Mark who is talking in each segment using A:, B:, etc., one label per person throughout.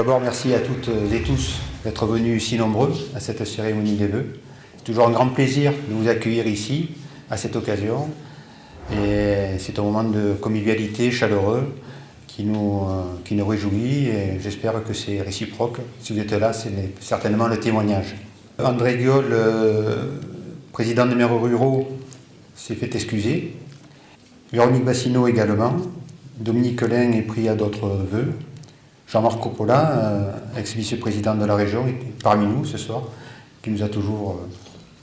A: d'abord, merci à toutes et tous d'être venus si nombreux à cette cérémonie des vœux. C'est toujours un grand plaisir de vous accueillir ici, à cette occasion. Et c'est un moment de convivialité chaleureux qui nous réjouit et j'espère que c'est réciproque. Si vous êtes là, c'est certainement le témoignage. André Guiol, président des maires ruraux, s'est fait excuser. Véronique Bassineau également. Dominique Lin est pris à d'autres vœux. Jean-Marc Coppola, ex-vice-président de la région, est parmi nous ce soir, qui nous a toujours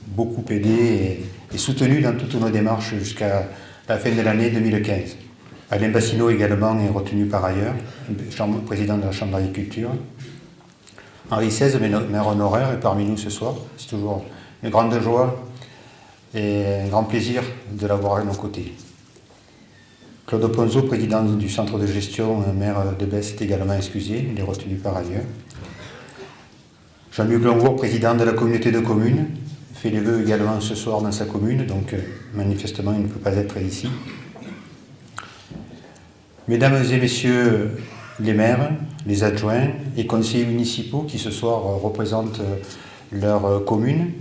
A: beaucoup aidé et soutenu dans toutes nos démarches jusqu'à la fin de l'année 2015. Alain Bassineau également est retenu par ailleurs, président de la Chambre d'agriculture. Henri XVI, maire honoraire, est parmi nous ce soir. C'est toujours une grande joie et un grand plaisir de l'avoir à nos côtés. Claude Ponzo, président du centre de gestion, maire de Besse, est également excusé, il est retenu par ailleurs. Jean-Luc Longour, président de la communauté de communes, fait les vœux également ce soir dans sa commune, donc manifestement il ne peut pas être ici. Mesdames et messieurs les maires, les adjoints et conseillers municipaux qui ce soir représentent leur commune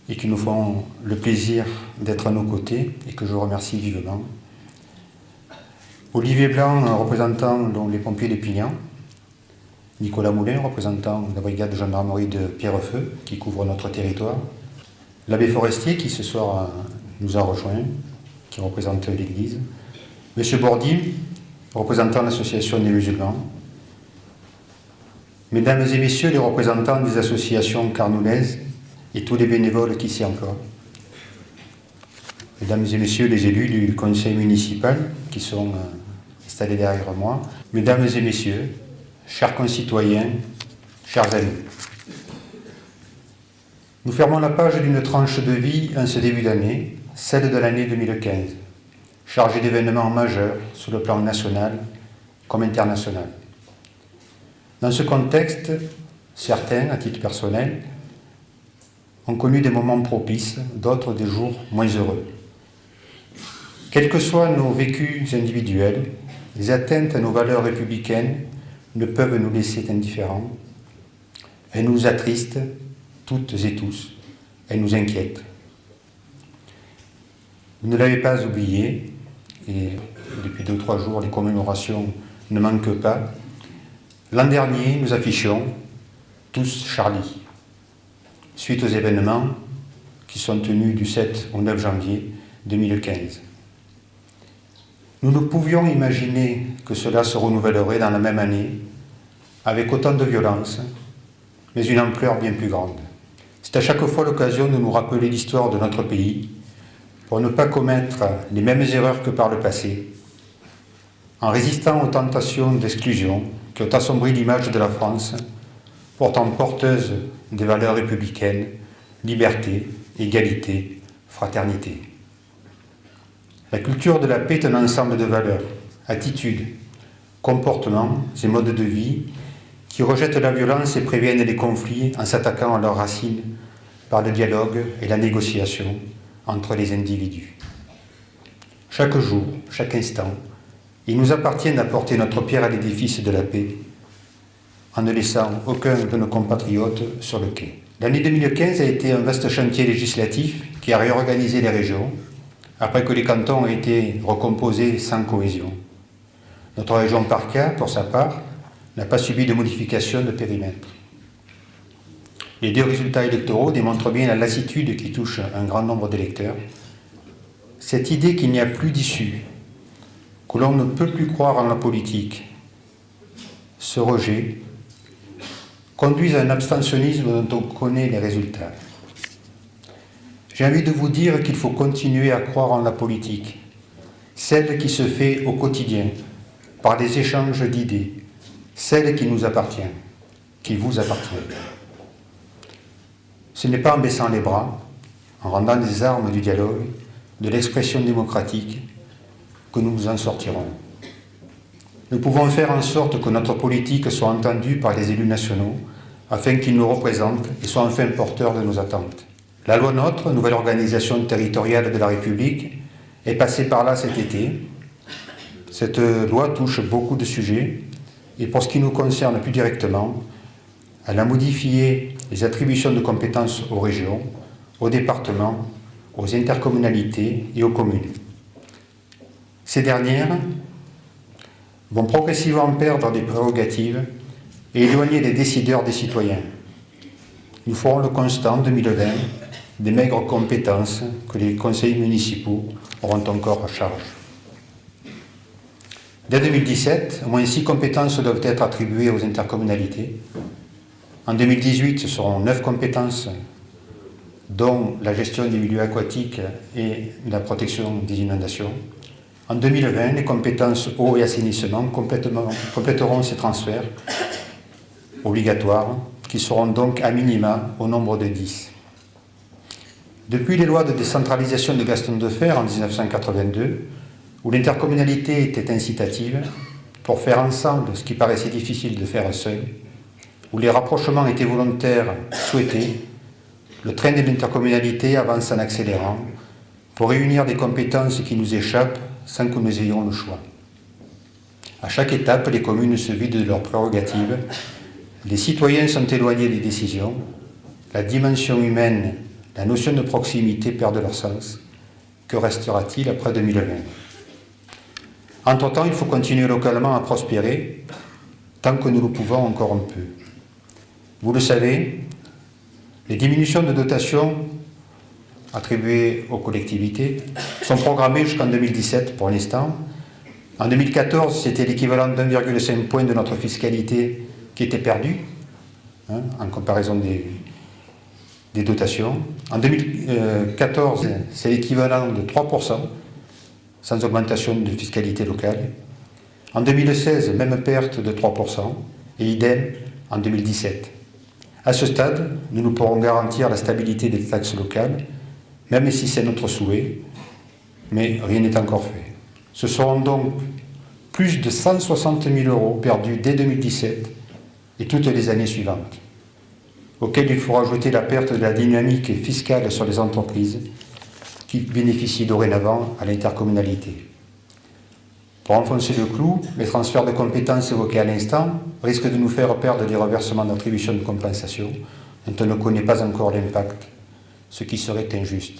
A: et qui nous font le plaisir d'être à nos côtés et que je remercie vivement. Olivier Blanc, représentant les pompiers de Pignan. Nicolas Moulin, représentant la brigade de gendarmerie de Pierrefeu, qui couvre notre territoire. L'abbé Forestier, qui ce soir nous a rejoints, qui représente l'Église. Monsieur Bordy, représentant l'association des musulmans. Mesdames et messieurs les représentants des associations carnoulaises et tous les bénévoles qui s'y emploient. Mesdames et messieurs les élus du conseil municipal qui sont installés derrière moi. Mesdames et messieurs, chers concitoyens, chers amis. Nous fermons la page d'une tranche de vie en ce début d'année, celle de l'année 2015, chargée d'événements majeurs sur le plan national comme international. Dans ce contexte, certains, à titre personnel, ont connu des moments propices, d'autres des jours moins heureux. Quels que soient nos vécus individuels, les atteintes à nos valeurs républicaines ne peuvent nous laisser indifférents. Elles nous attristent, toutes et tous. Elles nous inquiètent. Vous ne l'avez pas oublié, et depuis 2 ou 3 jours, les commémorations ne manquent pas. L'an dernier, nous affichions tous Charlie, suite aux événements qui sont tenus du 7 au 9 janvier 2015. Nous ne pouvions imaginer que cela se renouvellerait dans la même année, avec autant de violence, mais une ampleur bien plus grande. C'est à chaque fois l'occasion de nous rappeler l'histoire de notre pays, pour ne pas commettre les mêmes erreurs que par le passé, en résistant aux tentations d'exclusion qui ont assombri l'image de la France, pourtant porteuse des valeurs républicaines, liberté, égalité, fraternité. La culture de la paix est un ensemble de valeurs, attitudes, comportements et modes de vie qui rejettent la violence et préviennent les conflits en s'attaquant à leurs racines par le dialogue et la négociation entre les individus. Chaque jour, chaque instant, il nous appartient d'apporter notre pierre à l'édifice de la paix en ne laissant aucun de nos compatriotes sur le quai. L'année 2015 a été un vaste chantier législatif qui a réorganisé les régions après que les cantons ont été recomposés sans cohésion. Notre région PACA, pour sa part, n'a pas subi de modification de périmètre. Les 2 résultats électoraux démontrent bien la lassitude qui touche un grand nombre d'électeurs. Cette idée qu'il n'y a plus d'issue, que l'on ne peut plus croire en la politique, ce rejet, conduisent à un abstentionnisme dont on connaît les résultats. J'ai envie de vous dire qu'il faut continuer à croire en la politique, celle qui se fait au quotidien, par des échanges d'idées, celle qui nous appartient, qui vous appartient. Ce n'est pas en baissant les bras, en rendant des armes du dialogue, de l'expression démocratique, que nous nous en sortirons. Nous pouvons faire en sorte que notre politique soit entendue par les élus nationaux, afin qu'ils nous représentent et soient enfin porteurs de nos attentes. La loi NOTRe, nouvelle organisation territoriale de la République, est passée par là cet été. Cette loi touche beaucoup de sujets Et pour ce qui nous concerne plus directement, elle a modifié les attributions de compétences aux régions, aux départements, aux intercommunalités et aux communes. Ces dernières vont progressivement perdre des prérogatives et éloigner les décideurs des citoyens. Nous ferons le constat en 2020 des maigres compétences que les conseillers municipaux auront encore à charge. Dès 2017, au moins 6 compétences doivent être attribuées aux intercommunalités. En 2018, ce seront 9 compétences, dont la gestion des milieux aquatiques et la protection des inondations. En 2020, les compétences eau et assainissement compléteront ces transferts obligatoires, qui seront donc à minima au nombre de 10. Depuis les lois de décentralisation de Gaston Defferre en 1982, où l'intercommunalité était incitative pour faire ensemble ce qui paraissait difficile de faire seul, où les rapprochements étaient volontaires, souhaités, le train de l'intercommunalité avance en accélérant pour réunir des compétences qui nous échappent sans que nous ayons le choix. À chaque étape, les communes se vident de leurs prérogatives, les citoyens sont éloignés des décisions, la dimension humaine, la notion de proximité perdent leur sens. Que restera-t-il après 2020 ? Entre-temps, il faut continuer localement à prospérer, tant que nous le pouvons encore un peu. Vous le savez, les diminutions de dotations attribuées aux collectivités sont programmées jusqu'en 2017 pour l'instant. En 2014, c'était l'équivalent d'1,5 point de notre fiscalité qui était perdu, en comparaison des dotations. En 2014, c'est l'équivalent de 3%, sans augmentation de fiscalité locale. En 2016, même perte de 3%, et idem en 2017. À ce stade, nous ne pourrons garantir la stabilité des taxes locales, même si c'est notre souhait, mais rien n'est encore fait. Ce seront donc plus de 160 000 € perdus dès 2017 et toutes les années suivantes, auxquels il faut rajouter la perte de la dynamique fiscale sur les entreprises qui bénéficient dorénavant à l'intercommunalité. Pour enfoncer le clou, les transferts de compétences évoqués à l'instant risquent de nous faire perdre des reversements d'attribution de compensation dont on ne connaît pas encore l'impact, ce qui serait injuste.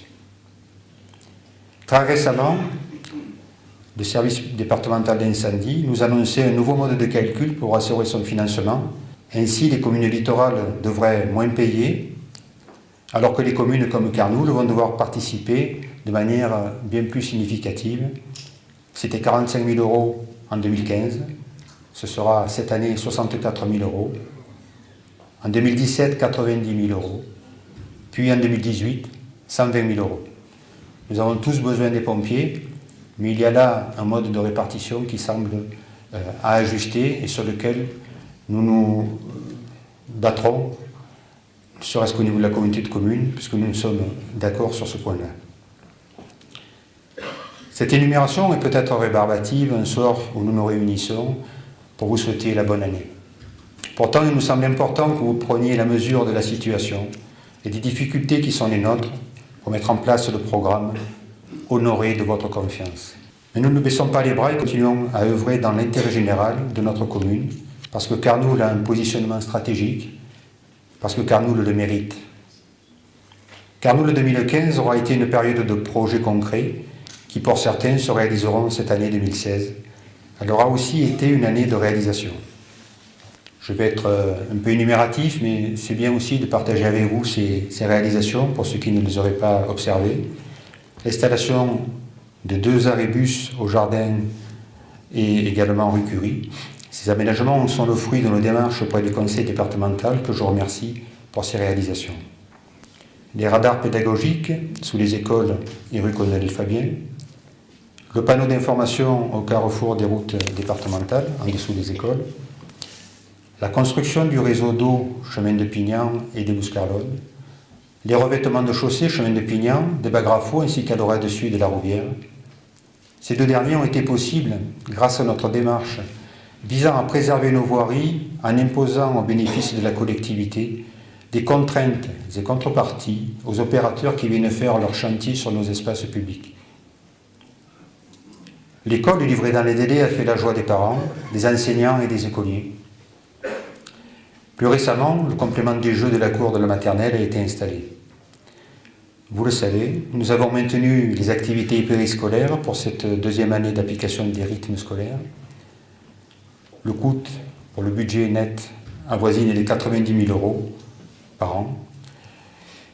A: Très récemment, le service départemental d'incendie nous annonçait un nouveau mode de calcul pour assurer son financement. Ainsi, les communes littorales devraient moins payer, alors que les communes comme Carnoules vont devoir participer de manière bien plus significative. C'était 45 000 € en 2015, ce sera cette année 64 000 €, en 2017 90 000 €, puis en 2018 120 000 €. Nous avons tous besoin des pompiers, mais il y a là un mode de répartition qui semble à ajuster et sur lequel nous nous battrons, serait-ce qu'au niveau de la communauté de communes, puisque nous sommes d'accord sur ce point-là. Cette énumération est peut-être rébarbative un soir où nous nous réunissons pour vous souhaiter la bonne année. Pourtant, il nous semble important que vous preniez la mesure de la situation et des difficultés qui sont les nôtres pour mettre en place le programme honoré de votre confiance. Mais nous ne baissons pas les bras et continuons à œuvrer dans l'intérêt général de notre commune, parce que Carnoules a un positionnement stratégique, parce que Carnoules le mérite. Carnoules 2015 aura été une période de projets concrets qui pour certains se réaliseront cette année 2016. Elle aura aussi été une année de réalisation. Je vais être un peu énumératif, mais c'est bien aussi de partager avec vous ces réalisations pour ceux qui ne les auraient pas observées. L'installation de 2 arrêts-bus au jardin et également rue Curie. Ces aménagements sont le fruit de nos démarches auprès du conseil départemental que je remercie pour ces réalisations. Les radars pédagogiques sous les écoles et rue Colonel-Fabien. Le panneau d'information au carrefour des routes départementales, en dessous des écoles. La construction du réseau d'eau, chemin de Pignan et des Bouscarlones. Les revêtements de chaussée, chemin de Pignan, des Bagrafos ainsi qu'à l'oreille dessus de la Rouvière. Ces 2 derniers ont été possibles grâce à notre démarche visant à préserver nos voiries en imposant au bénéfice de la collectivité des contraintes et contreparties aux opérateurs qui viennent faire leur chantier sur nos espaces publics. L'école livrée dans les délais a fait la joie des parents, des enseignants et des écoliers. Plus récemment, le complément des jeux de la cour de la maternelle a été installé. Vous le savez, nous avons maintenu les activités périscolaires pour cette deuxième année d'application des rythmes scolaires. Le coût pour le budget net avoisine les 90 000 € par an.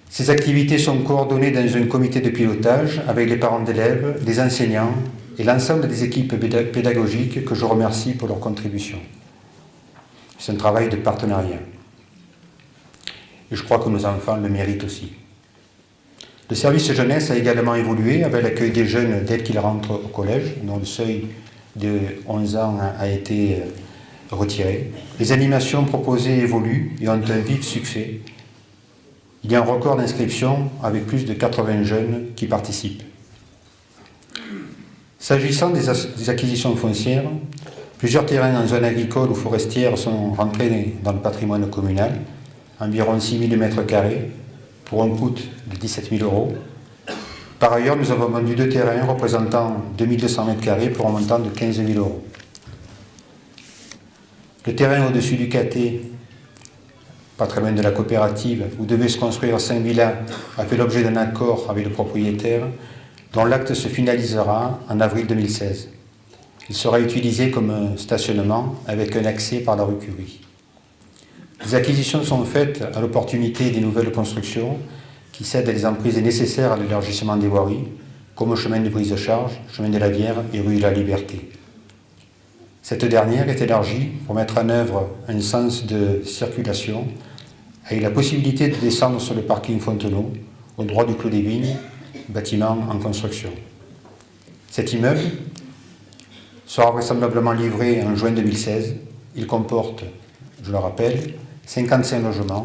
A: Ces activités sont coordonnées dans un comité de pilotage avec les parents d'élèves, les enseignants et l'ensemble des équipes pédagogiques que je remercie pour leur contribution. C'est un travail de partenariat. Et je crois que nos enfants le méritent aussi. Le service jeunesse a également évolué avec l'accueil des jeunes dès qu'ils rentrent au collège, dont le seuil de 11 ans a été retiré. Les animations proposées évoluent et ont un vif succès. Il y a un record d'inscription avec plus de 80 jeunes qui participent. S'agissant des acquisitions foncières, plusieurs terrains en zone agricole ou forestière sont rentrés dans le patrimoine communal, environ 6 000 m² pour un coût de 17 000 €. Par ailleurs, nous avons vendu 2 terrains représentant 2200 m² pour un montant de 15 000 €. Le terrain au-dessus du caté, pas très loin de la coopérative, où devait se construire 5 villas, a fait l'objet d'un accord avec le propriétaire, dont l'acte se finalisera en avril 2016. Il sera utilisé comme stationnement avec un accès par la rue Curie. Les acquisitions sont faites à l'opportunité des nouvelles constructions qui cèdent les emprises nécessaires à l'élargissement des voiries, comme au chemin de prise de charge, chemin de la Vière et rue de la Liberté. Cette dernière est élargie pour mettre en œuvre un sens de circulation avec la possibilité de descendre sur le parking Fontenot, au droit du Clos des Vignes, bâtiment en construction. Cet immeuble sera vraisemblablement livré en juin 2016. Il comporte, je le rappelle, 55 logements,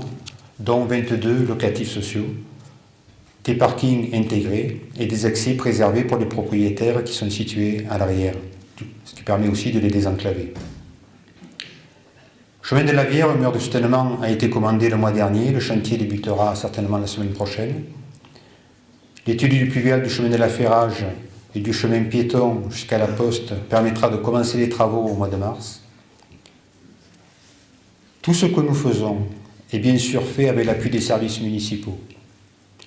A: dont 22 locatifs sociaux, des parkings intégrés et des accès préservés pour les propriétaires qui sont situés à l'arrière, ce qui permet aussi de les désenclaver. Chemin de la Vière, un mur de soutènement a été commandé le mois dernier. Le chantier débutera certainement la semaine prochaine. L'étude du pluvial du chemin de la Ferrage et du chemin piéton jusqu'à la Poste permettra de commencer les travaux au mois de mars. Tout ce que nous faisons est bien sûr fait avec l'appui des services municipaux.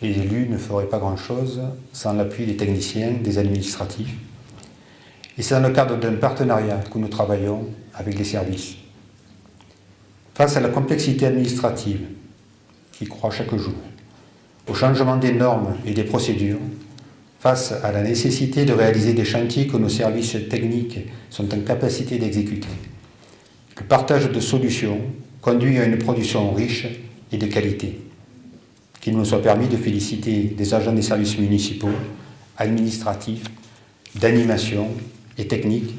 A: Les élus ne feraient pas grand-chose sans l'appui des techniciens, des administratifs. Et c'est dans le cadre d'un partenariat que nous travaillons avec les services. Face à la complexité administrative qui croît chaque jour, au changement des normes et des procédures, face à la nécessité de réaliser des chantiers que nos services techniques sont en capacité d'exécuter, le partage de solutions conduit à une production riche et de qualité. Qu'il nous soit permis de féliciter des agents des services municipaux, administratifs, d'animation et techniques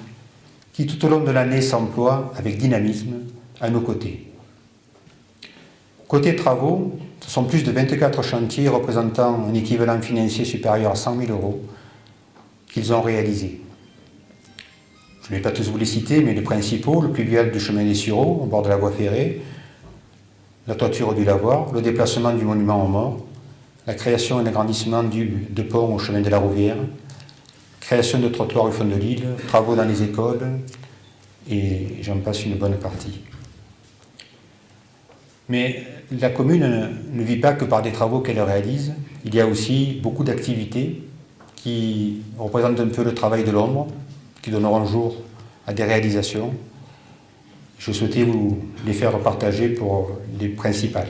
A: qui tout au long de l'année s'emploient avec dynamisme à nos côtés. Côté travaux, ce sont plus de 24 chantiers représentant un équivalent financier supérieur à 100 000 € qu'ils ont réalisés. Je ne vais pas tous vous les citer, mais les principaux, le pluvial du chemin des Sureaux, au bord de la voie ferrée, la toiture du lavoir, le déplacement du monument aux morts, la création et l'agrandissement de pont au chemin de la Rouvière, création de trottoirs au fond de l'île, travaux dans les écoles, et j'en passe une bonne partie. Mais la commune ne vit pas que par des travaux qu'elle réalise. Il y a aussi beaucoup d'activités qui représentent un peu le travail de l'ombre, qui donneront jour à des réalisations. Je souhaitais vous les faire partager pour les principales.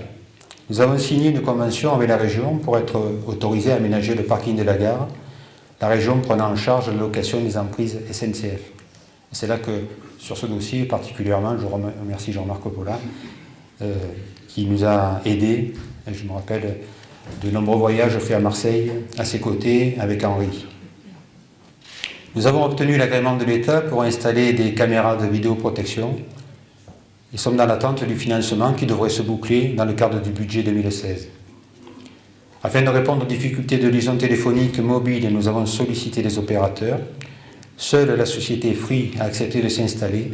A: Nous avons signé une convention avec la région pour être autorisés à aménager le parking de la gare, la région prenant en charge la location des emprises SNCF. C'est là que, sur ce dossier particulièrement, je remercie Jean-Marc Coppola, qui nous a aidés. Je me rappelle de nombreux voyages faits à Marseille, à ses côtés, avec Henri. Nous avons obtenu l'agrément de l'État pour installer des caméras de vidéoprotection et sommes dans l'attente du financement qui devrait se boucler dans le cadre du budget 2016. Afin de répondre aux difficultés de liaison téléphonique mobile, nous avons sollicité les opérateurs. Seule la société Free a accepté de s'installer,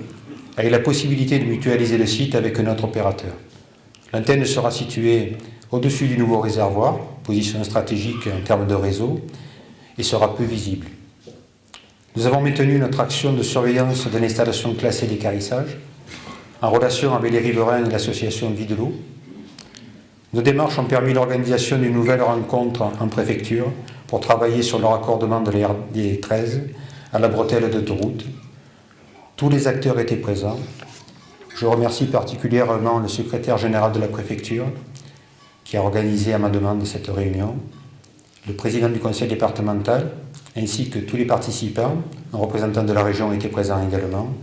A: avec la possibilité de mutualiser le site avec un autre opérateur. L'antenne sera située au-dessus du nouveau réservoir, position stratégique en termes de réseau, et sera peu visible. Nous avons maintenu notre action de surveillance de l'installation classée d'équarrissage. en relation avec les riverains et l'association Vie de l'eau. Nos démarches ont permis l'organisation d'une nouvelle rencontre en préfecture pour travailler sur le raccordement de l'ERD 13 à la bretelle d'autoroute. Tous les acteurs étaient présents. Je remercie particulièrement le secrétaire général de la préfecture qui a organisé à ma demande cette réunion, le président du conseil départemental, ainsi que tous les participants. Un représentant de la région était présent également.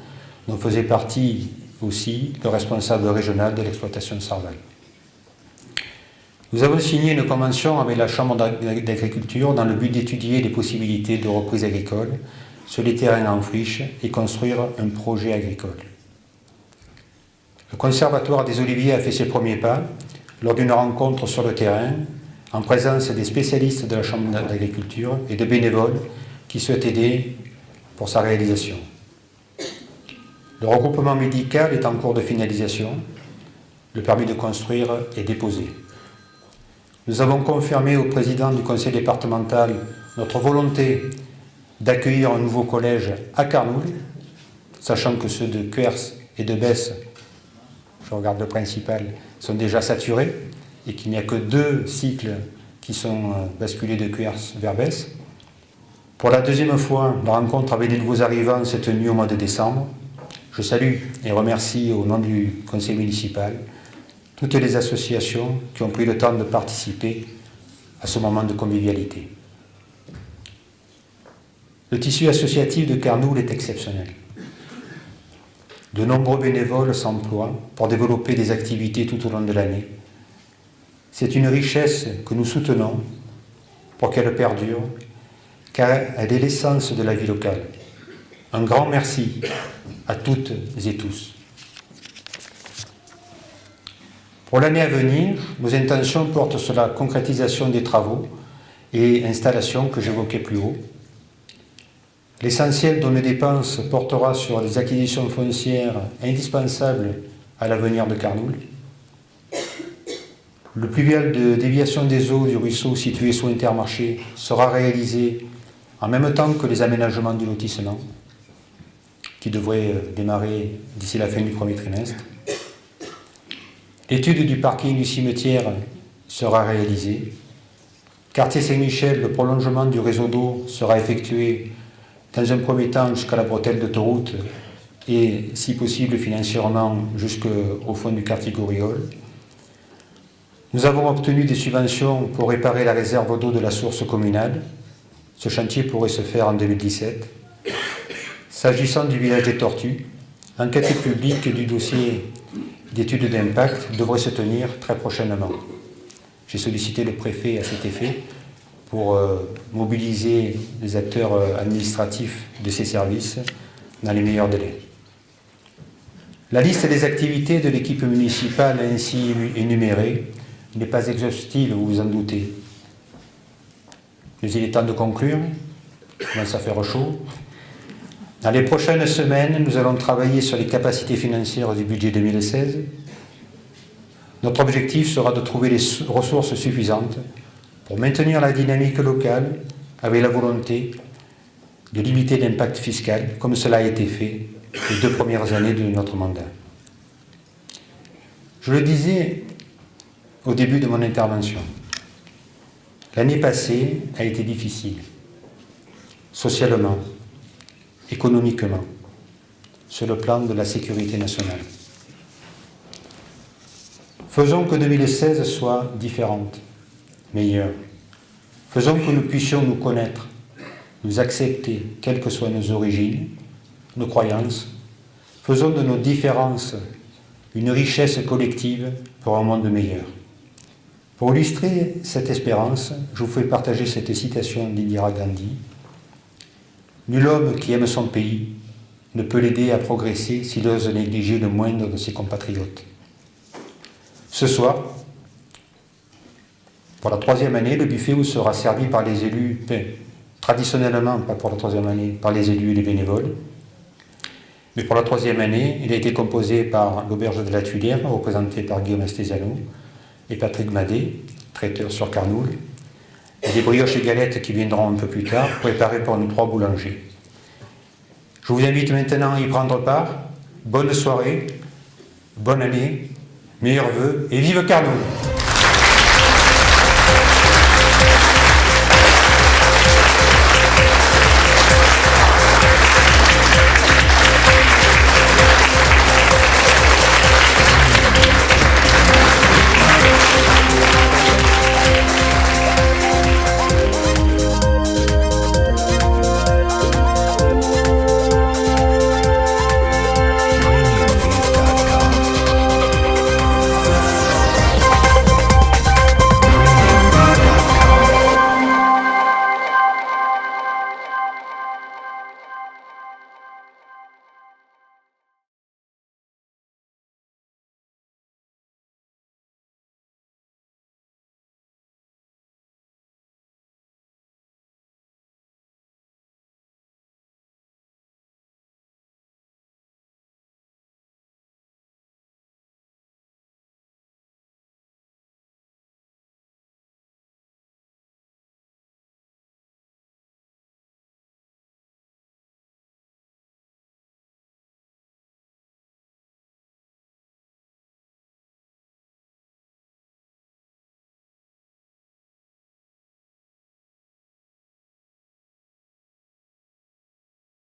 A: Nous faisait partie aussi le responsable régional de l'exploitation Sarval. Nous avons signé une convention avec la Chambre d'agriculture dans le but d'étudier les possibilités de reprise agricole sur les terrains en friche et construire un projet agricole. Le Conservatoire des Oliviers a fait ses premiers pas lors d'une rencontre sur le terrain en présence des spécialistes de la Chambre d'agriculture et de bénévoles qui souhaitent aider pour sa réalisation. Le regroupement médical est en cours de finalisation. Le permis de construire est déposé. Nous avons confirmé au président du conseil départemental notre volonté d'accueillir un nouveau collège à Carnoul, sachant que ceux de Cuers et de Besse, je regarde le principal, sont déjà saturés et qu'il n'y a que 2 cycles qui sont basculés de Cuers vers Besse. Pour la deuxième fois, la rencontre avec les nouveaux arrivants s'est tenue au mois de décembre. Je salue et remercie au nom du conseil municipal toutes les associations qui ont pris le temps de participer à ce moment de convivialité. Le tissu associatif de Carnoul est exceptionnel. De nombreux bénévoles s'emploient pour développer des activités tout au long de l'année. C'est une richesse que nous soutenons pour qu'elle perdure, car elle est l'essence de la vie locale. Un grand merci à toutes et tous. Pour l'année à venir, nos intentions portent sur la concrétisation des travaux et installations que j'évoquais plus haut. L'essentiel de nos dépenses portera sur les acquisitions foncières indispensables à l'avenir de Carnoul. Le pluvial de déviation des eaux du ruisseau situé sous Intermarché sera réalisé en même temps que les aménagements du lotissement, qui devraient démarrer d'ici la fin du premier trimestre. L'étude du parking du cimetière sera réalisée. Quartier Saint-Michel, le prolongement du réseau d'eau sera effectué dans un premier temps jusqu'à la bretelle d'autoroute et, si possible, financièrement jusqu'au fond du quartier Gauriol. Nous avons obtenu des subventions pour réparer la réserve d'eau de la source communale. Ce chantier pourrait se faire en 2017. S'agissant du village des Tortues, l'enquête publique du dossier d'études d'impact devrait se tenir très prochainement. J'ai sollicité le préfet à cet effet pour mobiliser les acteurs administratifs de ces services dans les meilleurs délais. La liste des activités de l'équipe municipale ainsi énumérée n'est pas exhaustive, vous vous en doutez. Mais il est temps de conclure, il commence à faire chaud. Dans les prochaines semaines, nous allons travailler sur les capacités financières du budget 2016. Notre objectif sera de trouver les ressources suffisantes pour maintenir la dynamique locale avec la volonté de limiter l'impact fiscal, comme cela a été fait les 2 premières années de notre mandat. Je le disais au début de mon intervention, l'année passée a été difficile, socialement, économiquement, sur le plan de la sécurité nationale. Faisons que 2016 soit différente, meilleure. Faisons que nous puissions nous connaître, nous accepter, quelles que soient nos origines, nos croyances. Faisons de nos différences une richesse collective pour un monde meilleur. Pour illustrer cette espérance, je vous fais partager cette citation d'Indira Gandhi. « Nul homme qui aime son pays ne peut l'aider à progresser s'il ose négliger le moindre de ses compatriotes. » Ce soir, pour la 3e année, le buffet vous sera servi par les élus, traditionnellement, pas pour la 3e année, par les élus et les bénévoles. Mais pour la 3e année, il a été composé par l'auberge de la Tuilière, représentée par Guillaume Estézano, et Patrick Madet, traiteur sur Carnoul, et des brioches et galettes qui viendront un peu plus tard, préparées par nos 3 boulangers. Je vous invite maintenant à y prendre part. Bonne soirée bonne année, meilleurs vœux et vive Carnot!